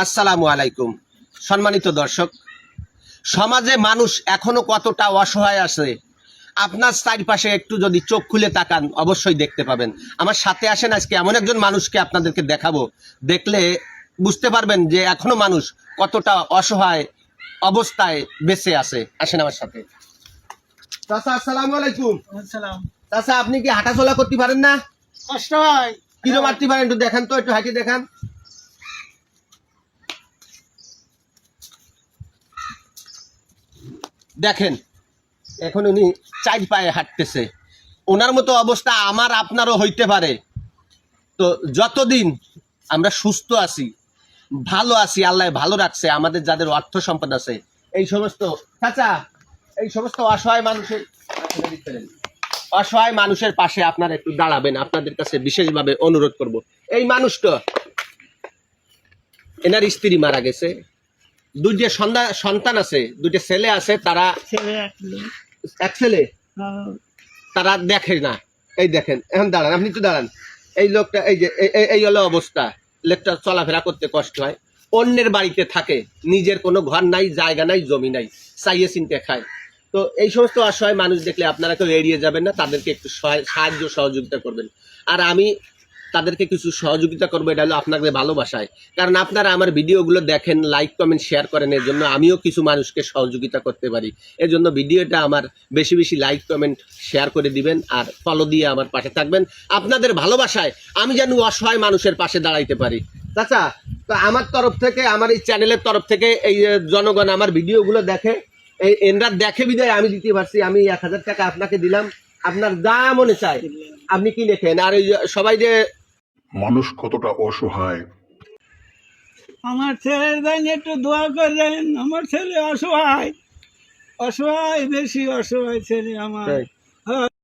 আসসালামু আলাইকুম। সম্মানিত দর্শক, সমাজে মানুষ এখনো কতটা অসহায় আছে আপনার চারপাশে একটু যদি চোখ খুলে তাকান অবশ্যই দেখতে পাবেন। আমার সাথে আসেন, আজকে এমন একজন মানুষকে আপনাদেরকে দেখাবো, দেখলে বুঝতে পারবেন যে এখনো মানুষ কতটা অসহায় অবস্থায় বেঁচে আছে। আসেন আমার সাথে। চাচা আসসালামু আলাইকুম। আসসালাম। চাচা, আপনি কি হাঁটাচলা করতে পারেন না? কষ্ট হয়। কিরো মারতে পারেন একটু দেখান তো, একটু হাঁটি দেখান। দেখেন এখন উনি চার পায়ে হাঁটতেছে। ওনার মতো অবস্থা আমার আপনারও হইতে পারে। তো যতদিন আমরা সুস্থ আছি, ভালো আছি, আল্লাহ ভালো রাখছে, আমাদের যাদের অর্থ সম্পদ আছে, এই সমস্ত চাচা, এই সমস্ত অসহায় মানুষের পাশে আপনারা একটু দাঁড়াবেন। আপনাদের কাছে বিশেষভাবে অনুরোধ করব। এই মানুষটা, এনার স্ত্রী মারা গেছে, দুইটা সন্তান আছে, দুইটা ছেলে আছে, তারা ছেলে এক ছেলে, তারা দেখে না। এই দেখেন, এখন দাঁড়ান, আপনি তো দাঁড়ান। এই লোকটা, এই যে এই হলো অবস্থা, লোকটা চলাফেরা করতে কষ্ট হয়, অন্যের বাড়িতে থাকে, নিজের কোনো ঘর নাই, জায়গা নাই, জমি নাই, চাইয়ে চিনতে খায়। তো এই সমস্ত অসহায় মানুষ দেখলে আপনারা কেউ এড়িয়ে যাবেন না, তাদেরকে একটু সাহায্য সহযোগিতা করবেন। আর আমি তাদেরকে কিছু সহযোগিতা করবো, এটা হলো আপনাদের ভালোবাসায়। কারণ আপনারা আমার ভিডিওগুলো দেখেন, লাইক কমেন্ট শেয়ার করেন, এর জন্য আমিও কিছু মানুষকে সহযোগিতা করতে পারি। এর জন্য ভিডিওটা আমার বেশি বেশি লাইক কমেন্ট শেয়ার করে দিবেন, আর ফলো দিয়ে আমার পাশে থাকবেন। আপনাদের ভালোবাসায় আমি যেন অসহায় মানুষের পাশে দাঁড়াইতে পারি। চাচা, তো আমার তরফ থেকে, আমার এই চ্যানেলের তরফ থেকে, এই জনগণ আমার ভিডিওগুলো দেখে, এই এনরা দেখে বিদায় আমি দিতে পারছি। আমি 1000 টাকা আপনাকে দিলাম, আপনার যা মনে চায় আপনি কি লেখেন। আর এই সবাই যে মানুষ কতটা অসহায়। আমার ছেলের জন্য একটু দোয়া করলেন। আমার ছেলে অসহায়, অসহায়, বেশি অসহায় ছেলে আমার।